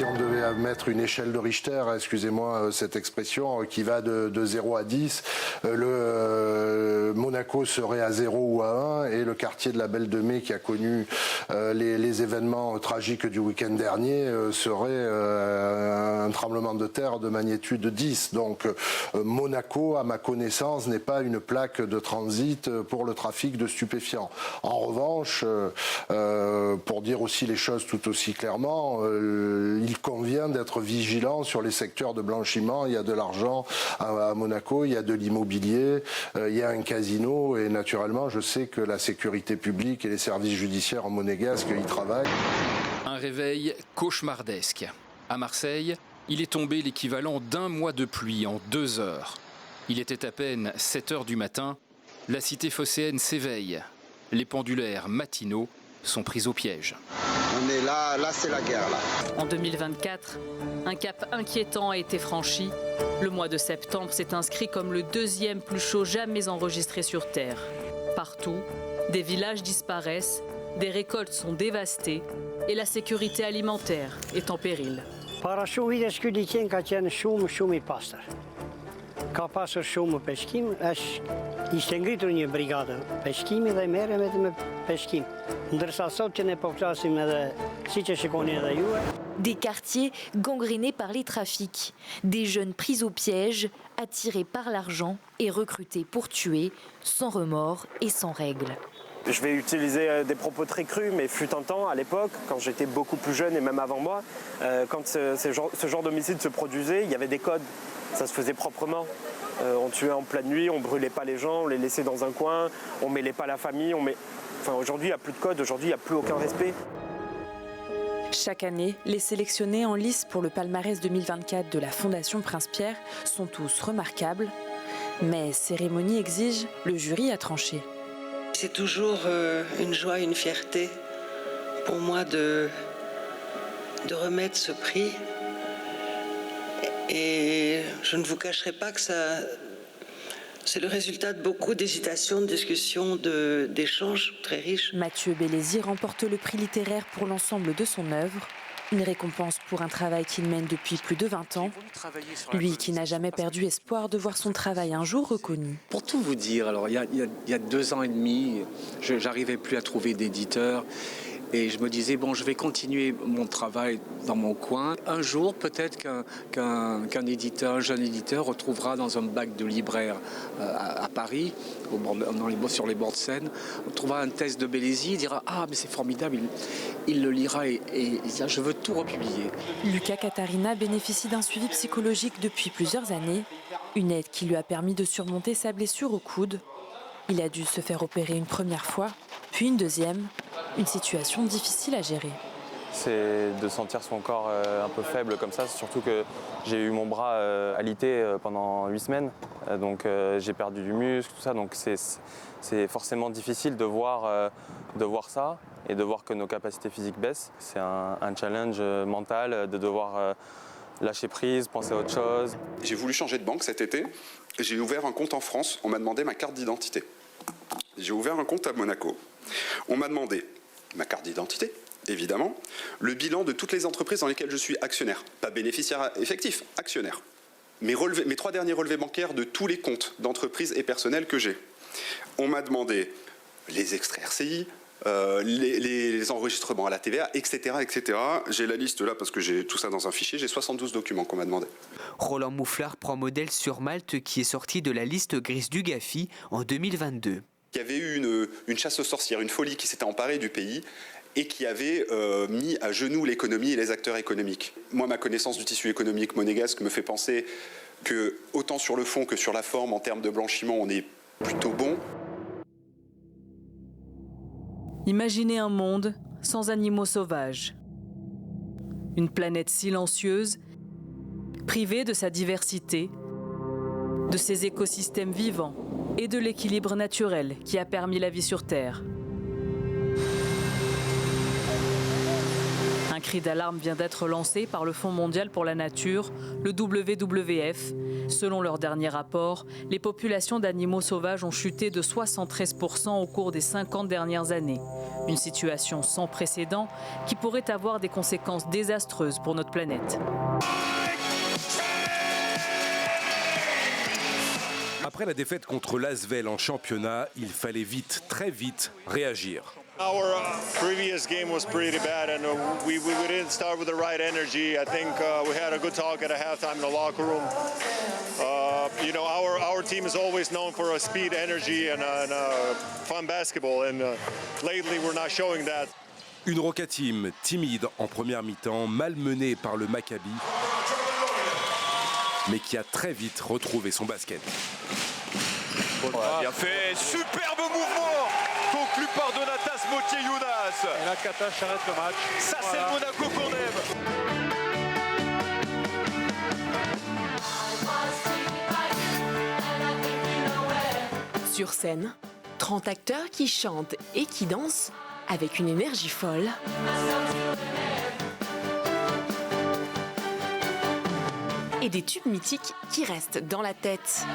si on devait mettre une échelle de Richter, excusez-moi cette expression, qui va de 0 à 10, Monaco serait à 0 ou à 1 et le quartier de la Belle de Mai qui a connu les événements tragiques du week-end dernier serait un tremblement de terre de magnitude 10. Donc Monaco, à ma connaissance, n'est pas une plaque de transit pour le trafic de stupéfiants. En revanche, pour dire aussi les choses tout aussi clairement, il convient d'être vigilant sur les secteurs de blanchiment. Il y a de l'argent à Monaco, il y a de l'immobilier, il y a un casino et naturellement, je sais que la sécurité publique et les services judiciaires monégasques y travaillent. Un réveil cauchemardesque. À Marseille, il est tombé l'équivalent d'un mois de pluie en 2 heures. Il était à peine 7 heures du matin. La cité phocéenne s'éveille. Les pendulaires matinaux sont pris au piège. On est là c'est la guerre là. En 2024, un cap inquiétant a été franchi. Le mois de septembre s'est inscrit comme le 2e plus chaud jamais enregistré sur Terre. Partout, des villages disparaissent, des récoltes sont dévastées et la sécurité alimentaire est en péril. Ka pasur shumë peshkim, ishte ngritur një brigadë peshkimi dhe merrem me peshkim. Ndërsa sot që ne po flasim edhe siç e shikoni edhe ju. Des quartiers gangrénés par les trafics, des jeunes pris au piège, attirés par l'argent et recrutés pour tuer, sans remords et sans règles. Je vais utiliser des propos très crus, mais fut un temps, à l'époque, quand j'étais beaucoup plus jeune et même avant moi, quand ce genre d'homicide se produisait, il y avait des codes. Ça se faisait proprement. On tuait en pleine nuit, on brûlait pas les gens, on les laissait dans un coin, on mêlait pas la famille. Enfin, aujourd'hui, il n'y a plus de code, aujourd'hui, il n'y a plus aucun respect. Chaque année, les sélectionnés en lice pour le palmarès 2024 de la Fondation Prince-Pierre sont tous remarquables. Mais cérémonie exige, le jury a tranché. C'est toujours une joie, une fierté pour moi de remettre ce prix. Et je ne vous cacherai pas que c'est le résultat de beaucoup d'hésitations, de discussions, d'échanges très riches. Mathieu Bellesi remporte le prix littéraire pour l'ensemble de son œuvre. Une récompense pour un travail qu'il mène depuis plus de 20 ans. Lui qui n'a jamais perdu espoir de voir son travail un jour reconnu. Pour tout vous dire, alors il y a 2 ans et demi, je n'arrivais plus à trouver d'éditeur. Et je me disais, bon, je vais continuer mon travail dans mon coin. Un jour, peut-être qu'un éditeur, un jeune éditeur, retrouvera dans un bac de libraire à Paris, sur les bords de Seine, on trouvera un texte de Bellesi, il dira, ah, mais c'est formidable, il le lira et il dira, je veux tout republier. Lucas Catarina bénéficie d'un suivi psychologique depuis plusieurs années, une aide qui lui a permis de surmonter sa blessure au coude. Il a dû se faire opérer une première fois, puis une deuxième. Une situation difficile à gérer. C'est de sentir son corps un peu faible comme ça, surtout que j'ai eu mon bras alité pendant 8 semaines, donc j'ai perdu du muscle, tout ça, donc c'est forcément difficile de voir ça et de voir que nos capacités physiques baissent. C'est un challenge mental de devoir lâcher prise, penser à autre chose. J'ai voulu changer de banque cet été, j'ai ouvert un compte en France, on m'a demandé ma carte d'identité. J'ai ouvert un compte à Monaco, on m'a demandé ma carte d'identité, évidemment, le bilan de toutes les entreprises dans lesquelles je suis actionnaire, pas bénéficiaire effectif, actionnaire. Mes 3 derniers relevés bancaires de tous les comptes d'entreprises et personnels que j'ai. On m'a demandé les extraits RCI, les enregistrements à la TVA, etc., etc. J'ai la liste là parce que j'ai tout ça dans un fichier, j'ai 72 documents qu'on m'a demandé. Roland Mouflard prend modèle sur Malte qui est sorti de la liste grise du GAFI en 2022. Il y avait eu une chasse aux sorcières, une folie qui s'était emparée du pays et qui avait mis à genoux l'économie et les acteurs économiques. Moi, ma connaissance du tissu économique monégasque me fait penser que, autant sur le fond que sur la forme, en termes de blanchiment, on est plutôt bon. Imaginez un monde sans animaux sauvages. Une planète silencieuse, privée de sa diversité, de ses écosystèmes vivants et de l'équilibre naturel qui a permis la vie sur Terre. Un cri d'alarme vient d'être lancé par le Fonds mondial pour la nature, le WWF. Selon leur dernier rapport, les populations d'animaux sauvages ont chuté de 73% au cours des 50 dernières années. Une situation sans précédent qui pourrait avoir des conséquences désastreuses pour notre planète. Après la défaite contre l'Asvel en championnat, il fallait vite, très vite, réagir. Our previous game was pretty bad, and we didn't start with the right energy. I think we had a good talk at a halftime in the locker room. You know, our team is always known for speed, energy, and fun basketball, and lately we're not showing that. Une Roca Team timide en première mi-temps, malmenée par le Maccabi, mais qui a très vite retrouvé son basket. Bien fait, superbe mouvement conclu par Donatas Motier-Younas. Et là, Katash arrête le match. Ça, c'est le Monaco qu'on aime. Sur scène, 30 acteurs qui chantent et qui dansent avec une énergie folle. Et des tubes mythiques qui restent dans la tête.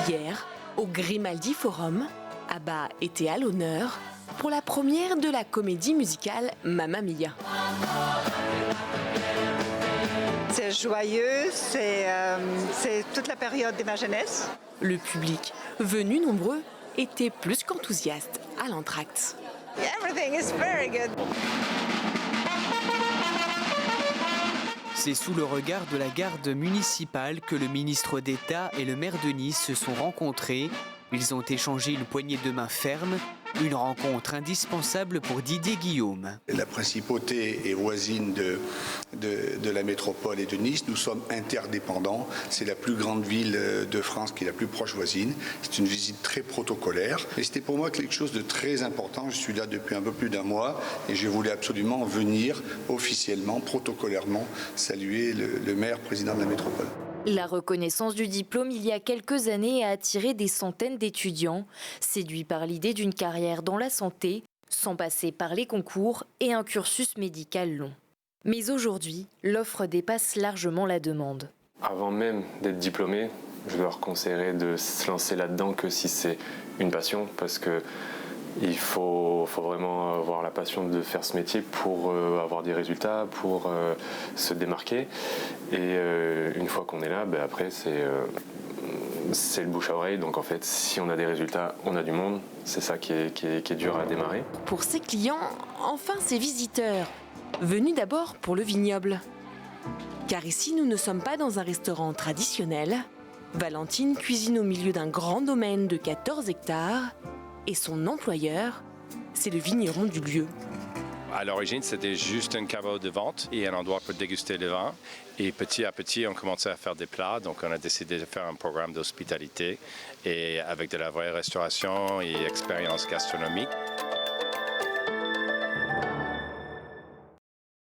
Hier, au Grimaldi Forum, ABBA était à l'honneur pour la première de la comédie musicale Mamma Mia. C'est joyeux, c'est toute la période de ma jeunesse. Le public, venu nombreux, était plus qu'enthousiaste à l'entracte. Everything is very good. C'est sous le regard de la garde municipale que le ministre d'État et le maire de Nice se sont rencontrés. Ils ont échangé une poignée de main ferme, une rencontre indispensable pour Didier Guillaume. La principauté est voisine de la métropole et de Nice. Nous sommes interdépendants. C'est la plus grande ville de France qui est la plus proche voisine. C'est une visite très protocolaire. Et c'était pour moi quelque chose de très important. Je suis là depuis un peu plus d'un mois et je voulais absolument venir officiellement, protocolairement, saluer le maire président de la métropole. La reconnaissance du diplôme il y a quelques années a attiré des centaines d'étudiants, séduits par l'idée d'une carrière dans la santé, sans passer par les concours et un cursus médical long. Mais aujourd'hui, l'offre dépasse largement la demande. Avant même d'être diplômé, je leur conseillerais de se lancer là-dedans que si c'est une passion, parce que il faut vraiment avoir la passion de faire ce métier pour avoir des résultats, pour se démarquer. Et une fois qu'on est là, après c'est le bouche à oreille. Donc en fait, si on a des résultats, on a du monde. C'est ça qui est dur à démarrer. Pour ses clients, enfin ses visiteurs, venus d'abord pour le vignoble. Car ici, nous ne sommes pas dans un restaurant traditionnel. Valentine cuisine au milieu d'un grand domaine de 14 hectares. Et son employeur, c'est le vigneron du lieu. À l'origine, c'était juste un caveau de vente et un endroit pour déguster le vin. Et petit à petit, on commençait à faire des plats. Donc, on a décidé de faire un programme d'hospitalité et avec de la vraie restauration et expérience gastronomique.